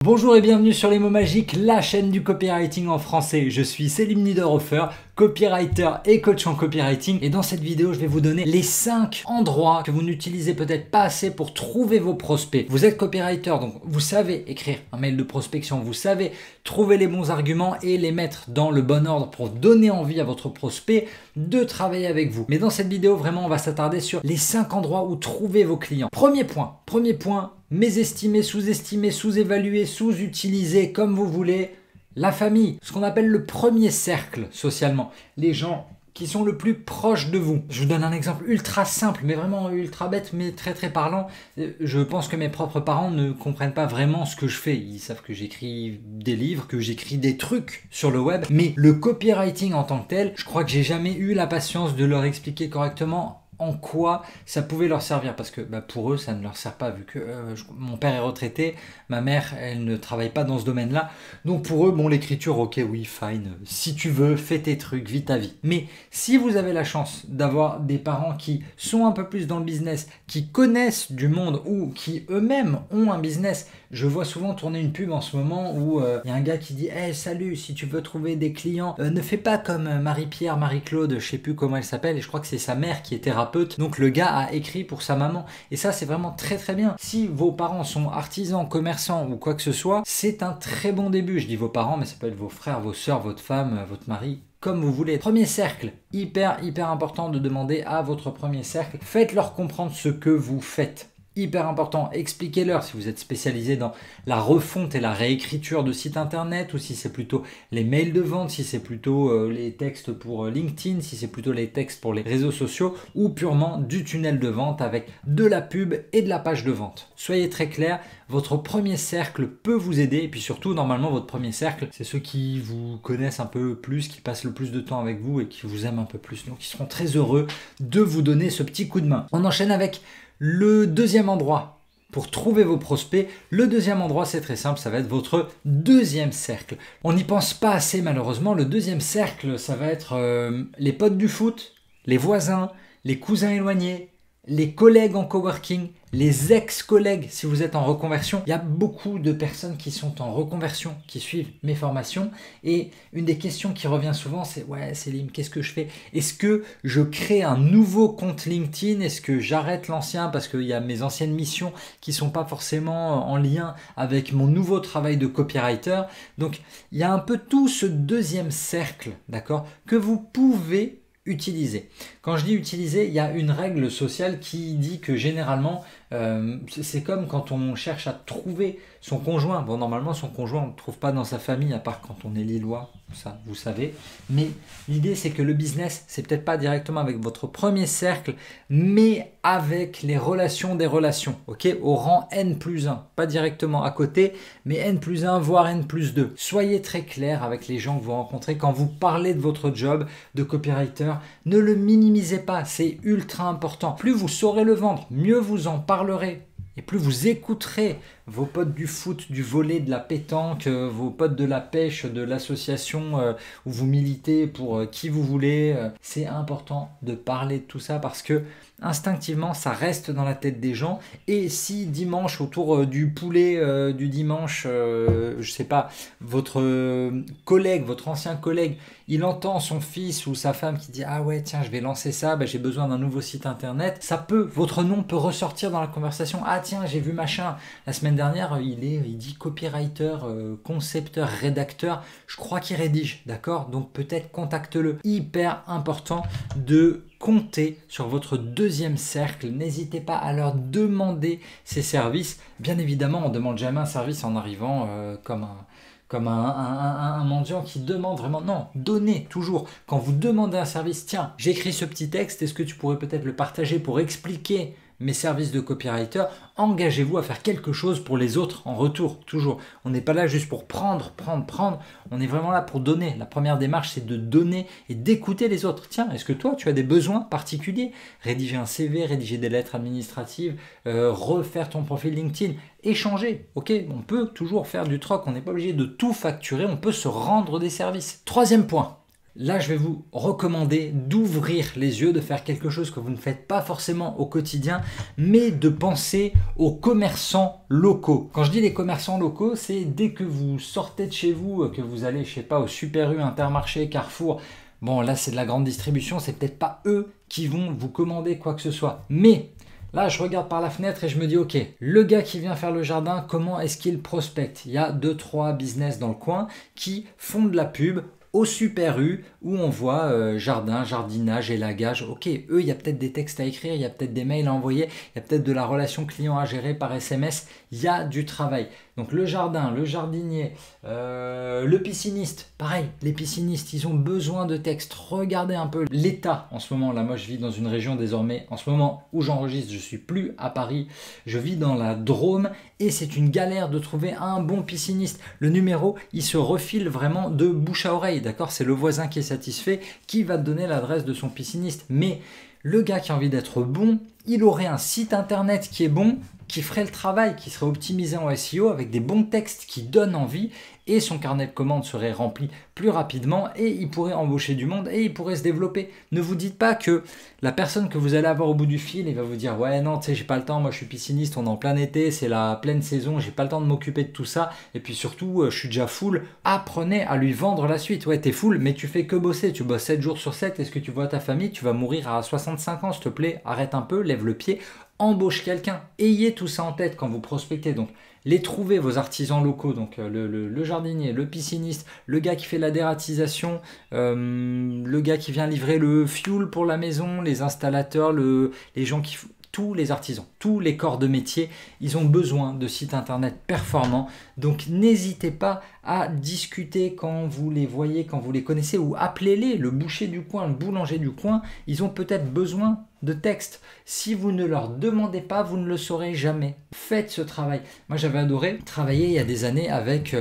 Bonjour et bienvenue sur Les Mots Magiques, la chaîne du copywriting en français. Je suis Selim Niederhofer, copywriter et coach en copywriting. Et dans cette vidéo, je vais vous donner les 5 endroits que vous n'utilisez peut-être pas assez pour trouver vos prospects. Vous êtes copywriter, donc vous savez écrire un mail de prospection, vous savez trouver les bons arguments et les mettre dans le bon ordre pour donner envie à votre prospect de travailler avec vous. Mais dans cette vidéo, vraiment, on va s'attarder sur les 5 endroits où trouver vos clients. Premier point, mésestimer, sous-estimer, sous-évaluer, sous-utiliser, comme vous voulez, la famille, ce qu'on appelle le premier cercle socialement, les gens qui sont le plus proches de vous. Je vous donne un exemple ultra simple, mais vraiment ultra bête, mais très très parlant. Je pense que mes propres parents ne comprennent pas vraiment ce que je fais. Ils savent que j'écris des livres, que j'écris des trucs sur le web, mais le copywriting en tant que tel, je crois que j'ai jamais eu la patience de leur expliquer correctement en quoi ça pouvait leur servir, parce que pour eux ça ne leur sert pas, vu que mon père est retraité, ma mère elle ne travaille pas dans ce domaine là, donc pour eux bon, l'écriture, ok, oui, fine, si tu veux fais tes trucs, vis ta vie. Mais si vous avez la chance d'avoir des parents qui sont un peu plus dans le business, qui connaissent du monde ou qui eux-mêmes ont un business, je vois souvent tourner une pub en ce moment où il y a un gars qui dit hey, salut, si tu veux trouver des clients, ne fais pas comme Marie-Pierre, Marie-Claude, je sais plus comment elle s'appelle, et je crois que c'est sa mère qui est thérapeute. Donc le gars a écrit pour sa maman. Et ça, c'est vraiment très très bien. Si vos parents sont artisans, commerçants ou quoi que ce soit, c'est un très bon début. Je dis vos parents, mais ça peut être vos frères, vos sœurs, votre femme, votre mari, comme vous voulez. Premier cercle, hyper important de demander à votre premier cercle. Faites-leur comprendre ce que vous faites. Hyper important, expliquez-leur si vous êtes spécialisé dans la refonte et la réécriture de sites internet, ou si c'est plutôt les mails de vente, si c'est plutôt les textes pour LinkedIn, si c'est plutôt les textes pour les réseaux sociaux, ou purement du tunnel de vente avec de la pub et de la page de vente. Soyez très clair, votre premier cercle peut vous aider, et puis surtout, normalement, votre premier cercle, c'est ceux qui vous connaissent un peu plus, qui passent le plus de temps avec vous et qui vous aiment un peu plus. Donc, ils seront très heureux de vous donner ce petit coup de main. On enchaîne avec le deuxième endroit pour trouver vos prospects. Le deuxième endroit, c'est très simple, ça va être votre deuxième cercle. On n'y pense pas assez malheureusement. Le deuxième cercle, ça va être les potes du foot, les voisins, les cousins éloignés, les collègues en coworking, les ex-collègues si vous êtes en reconversion. Il y a beaucoup de personnes qui sont en reconversion, qui suivent mes formations, et une des questions qui revient souvent, c'est ouais Selim, qu'est-ce que je fais? Est-ce que je crée un nouveau compte LinkedIn? Est-ce que j'arrête l'ancien parce qu'il y a mes anciennes missions qui sont pas forcément en lien avec mon nouveau travail de copywriter? Donc il y a un peu tout ce deuxième cercle, d'accord, que vous pouvez utiliser. Quand je dis utiliser, il y a une règle sociale qui dit que généralement, c'est comme quand on cherche à trouver son conjoint. Bon, normalement, son conjoint, on ne le trouve pas dans sa famille, à part quand on est lillois, ça, vous savez. Mais l'idée, c'est que le business, c'est peut-être pas directement avec votre premier cercle, mais avec les relations des relations, ok, au rang N+1. Pas directement à côté, mais N+1, voire N+2. Soyez très clair avec les gens que vous rencontrez quand vous parlez de votre job de copywriter. Ne le minimisez pas, c'est ultra important. Plus vous saurez le vendre, mieux vous en parlerez. Et plus vous écouterez vos potes du foot, du volley, de la pétanque, vos potes de la pêche, de l'association où vous militez pour qui vous voulez. C'est important de parler de tout ça parce que instinctivement, ça reste dans la tête des gens. Et si dimanche, autour du poulet du dimanche, je sais pas, votre collègue, votre ancien collègue, il entend son fils ou sa femme qui dit « Ah ouais, tiens, je vais lancer ça, j'ai besoin d'un nouveau site internet », votre nom peut ressortir dans la conversation. « Ah tiens, j'ai vu machin, la semaine dernière, il dit copywriter, concepteur, rédacteur, je crois qu'il rédige, d'accord? Donc peut-être contacte-le. » Hyper important de compter sur votre deuxième cercle. N'hésitez pas à leur demander ces services. Bien évidemment, on ne demande jamais un service en arrivant comme un mendiant qui demande vraiment. Non, donnez toujours. Quand vous demandez un service, tiens, j'écris ce petit texte, est-ce que tu pourrais peut-être le partager pour expliquer mes services de copywriter? Engagez-vous à faire quelque chose pour les autres en retour, toujours. On n'est pas là juste pour prendre. On est vraiment là pour donner. La première démarche, c'est de donner et d'écouter les autres. Tiens, est-ce que toi, tu as des besoins particuliers? Rédiger un CV, rédiger des lettres administratives, refaire ton profil LinkedIn, échanger. Ok, on peut toujours faire du troc. On n'est pas obligé de tout facturer. On peut se rendre des services. Troisième point. Là, je vais vous recommander d'ouvrir les yeux, de faire quelque chose que vous ne faites pas forcément au quotidien, mais de penser aux commerçants locaux. Quand je dis les commerçants locaux, c'est dès que vous sortez de chez vous, que vous allez, je sais pas, au Super U, Intermarché, Carrefour. Bon, là, c'est de la grande distribution, c'est peut-être pas eux qui vont vous commander quoi que ce soit. Mais là, je regarde par la fenêtre et je me dis, ok, le gars qui vient faire le jardin, comment est-ce qu'il prospecte? Il y a 2-3 business dans le coin qui font de la pub au Super U où on voit jardin, jardinage, élagage. Ok, eux, il y a peut-être des textes à écrire, il y a peut-être des mails à envoyer, il y a peut-être de la relation client à gérer par SMS. Il y a du travail. Donc le jardin, le jardinier, le pisciniste, pareil, les piscinistes, ils ont besoin de textes. Regardez un peu l'état en ce moment. Là, moi, je vis dans une région désormais, en ce moment où j'enregistre, je suis plus à Paris, je vis dans la Drôme et c'est une galère de trouver un bon pisciniste. Le numéro, il se refile vraiment de bouche à oreille, d'accord? C'est le voisin qui est satisfait qui va te donner l'adresse de son pisciniste. Mais le gars qui a envie d'être bon, il aurait un site internet qui est bon, qui ferait le travail, qui serait optimisé en SEO avec des bons textes qui donnent envie et son carnet de commandes serait rempli plus rapidement et il pourrait embaucher du monde et il pourrait se développer. Ne vous dites pas que la personne que vous allez avoir au bout du fil, il va vous dire « Ouais, non, tu sais, j'ai pas le temps, moi je suis pisciniste, on est en plein été, c'est la pleine saison, j'ai pas le temps de m'occuper de tout ça et puis surtout, je suis déjà full. » Apprenez à lui vendre la suite. Ouais, t'es full, mais tu fais que bosser, tu bosses 7 jours sur 7, est-ce que tu vois ta famille? Tu vas mourir à 65 ans, s'il te plaît, arrête un peu, lève le pied. Embauche quelqu'un. Ayez tout ça en tête quand vous prospectez. Donc, les trouver, vos artisans locaux, donc le jardinier, le pisciniste, le gars qui fait la dératisation, le gars qui vient livrer le fuel pour la maison, les installateurs, les gens qui... Tous les artisans, tous les corps de métier, ils ont besoin de sites internet performants. Donc n'hésitez pas à discuter quand vous les voyez, quand vous les connaissez, ou appelez-les, le boucher du coin, le boulanger du coin. Ils ont peut-être besoin de texte. Si vous ne leur demandez pas, vous ne le saurez jamais. Faites ce travail. Moi, j'avais adoré travailler il y a des années avec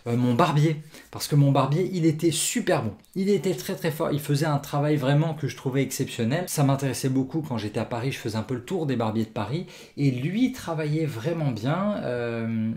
mon barbier. Parce que mon barbier, il était super bon. Il était très très fort. Il faisait un travail vraiment que je trouvais exceptionnel. Ça m'intéressait beaucoup quand j'étais à Paris. Je faisais un peu le tour des barbiers de Paris. Et lui travaillait vraiment bien.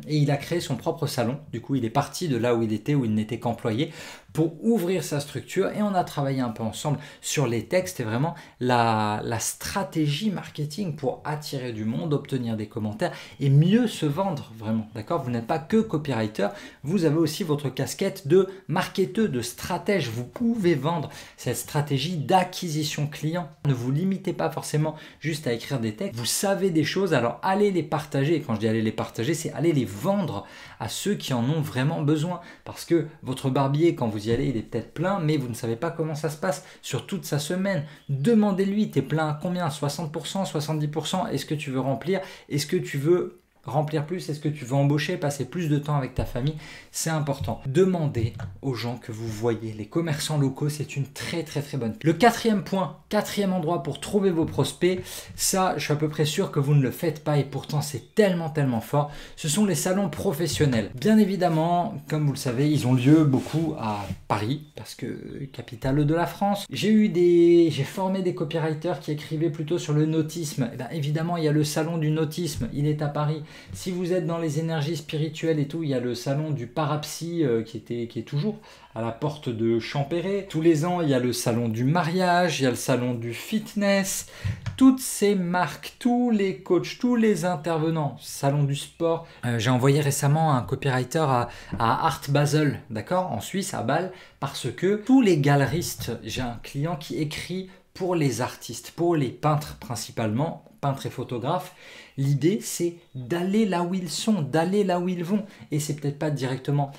Et il a créé son propre salon. Du coup, il est parti de là où il était, où il n'était qu'employé, pour ouvrir sa structure. Et on a travaillé un peu ensemble sur les textes et vraiment la stratégie marketing pour attirer du monde, obtenir des commentaires et mieux se vendre vraiment, d'accord? Vous n'êtes pas que copywriter, vous avez aussi votre casquette de marketeur, de stratège. Vous pouvez vendre cette stratégie d'acquisition client. Ne vous limitez pas forcément juste à écrire des textes. Vous savez des choses, alors allez les partager. Et quand je dis allez les partager, c'est aller les vendre à ceux qui en ont vraiment besoin. Parce que votre barbier, quand vous y allez, il est peut-être plein, mais vous ne savez pas comment ça se passe sur toute sa semaine. Demandez-lui, t'es plein à combien? 60%, 70%? Est-ce que tu veux remplir? Est-ce que tu veux remplir plus? Est-ce que tu veux embaucher, passer plus de temps avec ta famille? C'est important. Demandez aux gens que vous voyez. Les commerçants locaux, c'est une très très très bonne. Le quatrième point, quatrième endroit pour trouver vos prospects, ça, je suis à peu près sûr que vous ne le faites pas et pourtant c'est tellement tellement fort. Ce sont les salons professionnels. Bien évidemment, comme vous le savez, ils ont lieu beaucoup à Paris parce que capitale de la France. J'ai formé des copywriters qui écrivaient plutôt sur le nautisme. Et bien, évidemment, il y a le salon du nautisme. Il est à Paris. Si vous êtes dans les énergies spirituelles et tout, il y a le salon du parapsy qui est toujours à la porte de Champéret. Tous les ans, il y a le salon du mariage, il y a le salon du fitness. Toutes ces marques, tous les coachs, tous les intervenants, salon du sport. J'ai envoyé récemment un copywriter à Art Basel, d'accord, en Suisse, à Bâle, parce que tous les galeristes, j'ai un client qui écrit pour les artistes, pour les peintres principalement, peintres et photographes. L'idée, c'est d'aller là où ils sont, d'aller là où ils vont. Et c'est peut-être pas directement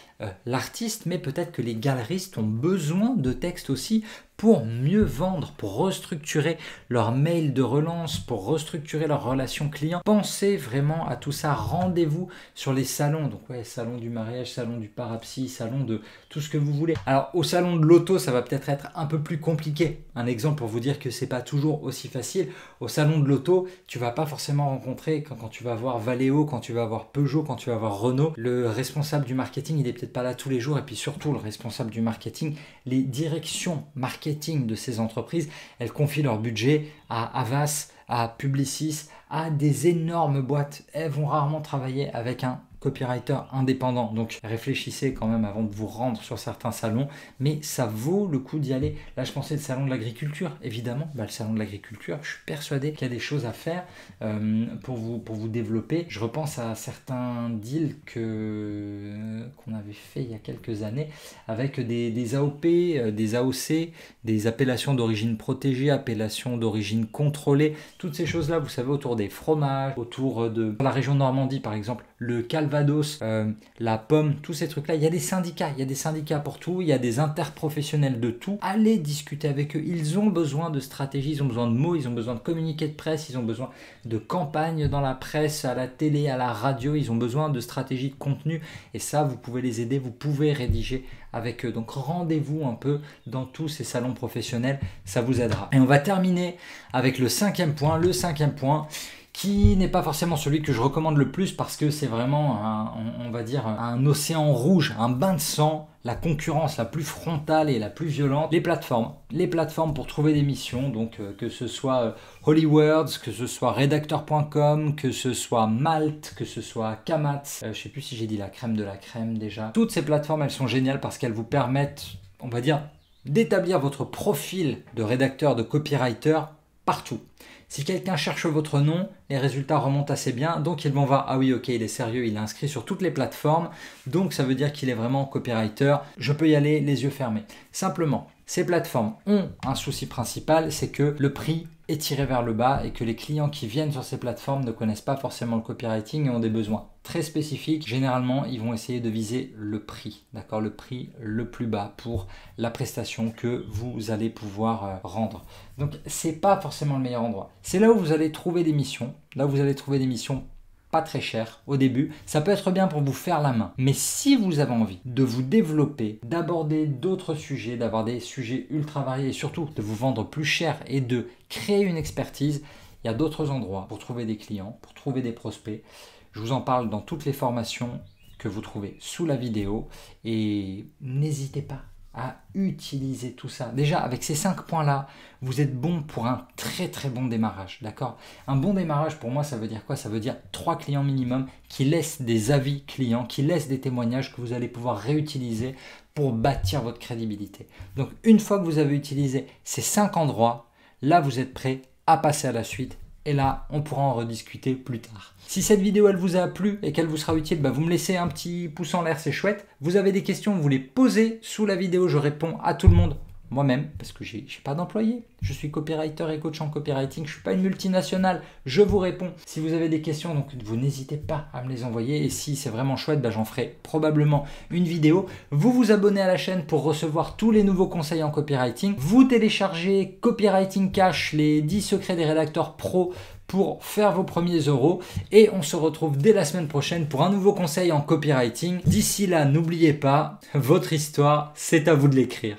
l'artiste, mais peut-être que les galeristes ont besoin de textes aussi pour mieux vendre, pour restructurer leur mail de relance, pour restructurer leur relation client. Pensez vraiment à tout ça. Rendez-vous sur les salons. Donc ouais, salon du mariage, salon du parapsy, salon de tout ce que vous voulez. Alors au salon de l'auto, ça va peut-être être un peu plus compliqué. Un exemple pour vous dire que c'est pas toujours aussi facile. Au salon de l'auto, tu vas pas forcément rencontrer quand tu vas voir Valeo, quand tu vas voir Peugeot, quand tu vas voir Renault, le responsable du marketing, il est peut-être pas là tous les jours. Et puis surtout, le responsable du marketing, les directions marketing de ces entreprises, elles confient leur budget à Havas, à Publicis, à des énormes boîtes. Elles vont rarement travailler avec un copywriter indépendant. Donc réfléchissez quand même avant de vous rendre sur certains salons, mais ça vaut le coup d'y aller. Là, je pensais le salon de l'agriculture, évidemment. Le salon de l'agriculture, je suis persuadé qu'il y a des choses à faire pour vous développer. Je repense à certains deals qu'on avait fait il y a quelques années avec des AOP, des AOC, des appellations d'origine protégée, appellations d'origine contrôlée, toutes ces choses-là, vous savez, autour des fromages, autour de la région Normandie par exemple, le Calvados, la pomme, tous ces trucs-là. Il y a des syndicats pour tout, il y a des interprofessionnels de tout. Allez discuter avec eux, ils ont besoin de stratégie, ils ont besoin de mots, ils ont besoin de communiqués de presse, ils ont besoin de campagnes dans la presse, à la télé, à la radio, ils ont besoin de stratégie de contenu et ça, vous pouvez les aider, vous pouvez rédiger avec eux. Donc rendez-vous un peu dans tous ces salons professionnels, ça vous aidera. Et on va terminer avec le cinquième point qui n'est pas forcément celui que je recommande le plus parce que c'est vraiment, on va dire, un océan rouge, un bain de sang, la concurrence la plus frontale et la plus violente, les plateformes pour trouver des missions, donc que ce soit Hollywords, que ce soit Redacteur.com, que ce soit Malte, que ce soit Kamat, je ne sais plus si j'ai dit la crème de la crème déjà. Toutes ces plateformes, elles sont géniales parce qu'elles vous permettent, on va dire, d'établir votre profil de rédacteur, de copywriter partout. Si quelqu'un cherche votre nom, les résultats remontent assez bien, donc ils vont voir, ah oui, ok, il est sérieux, il est inscrit sur toutes les plateformes, donc ça veut dire qu'il est vraiment copywriter, je peux y aller les yeux fermés. Simplement, ces plateformes ont un souci principal, c'est que le prix est tiré vers le bas et que les clients qui viennent sur ces plateformes ne connaissent pas forcément le copywriting et ont des besoins très spécifiques. Généralement, ils vont essayer de viser le prix, d'accord, le prix le plus bas pour la prestation que vous allez pouvoir rendre. Donc, c'est pas forcément le meilleur endroit. C'est là où vous allez trouver des missions, pas très cher au début, ça peut être bien pour vous faire la main. Mais si vous avez envie de vous développer, d'aborder d'autres sujets, d'avoir des sujets ultra variés et surtout de vous vendre plus cher et de créer une expertise, il y a d'autres endroits pour trouver des clients, pour trouver des prospects. Je vous en parle dans toutes les formations que vous trouvez sous la vidéo et n'hésitez pas à utiliser tout ça. Déjà, avec ces 5 points-là, vous êtes bon pour un très très bon démarrage, d'accord? Un bon démarrage, pour moi, ça veut dire quoi? Ça veut dire 3 clients minimum qui laissent des avis clients, qui laissent des témoignages que vous allez pouvoir réutiliser pour bâtir votre crédibilité. Donc, une fois que vous avez utilisé ces 5 endroits, là, vous êtes prêt à passer à la suite. Et là, on pourra en rediscuter plus tard. Si cette vidéo, elle vous a plu et qu'elle vous sera utile, vous me laissez un petit pouce en l'air, c'est chouette. Vous avez des questions, vous les posez sous la vidéo, je réponds à tout le monde. Moi-même, parce que je n'ai pas d'employé. Je suis copywriter et coach en copywriting. Je ne suis pas une multinationale. Je vous réponds. Si vous avez des questions, donc vous n'hésitez pas à me les envoyer. Et si c'est vraiment chouette, j'en ferai probablement une vidéo. Vous vous abonnez à la chaîne pour recevoir tous les nouveaux conseils en copywriting. Vous téléchargez Copywriting Cash, les 10 secrets des rédacteurs pros pour faire vos premiers euros. Et on se retrouve dès la semaine prochaine pour un nouveau conseil en copywriting. D'ici là, n'oubliez pas, votre histoire, c'est à vous de l'écrire.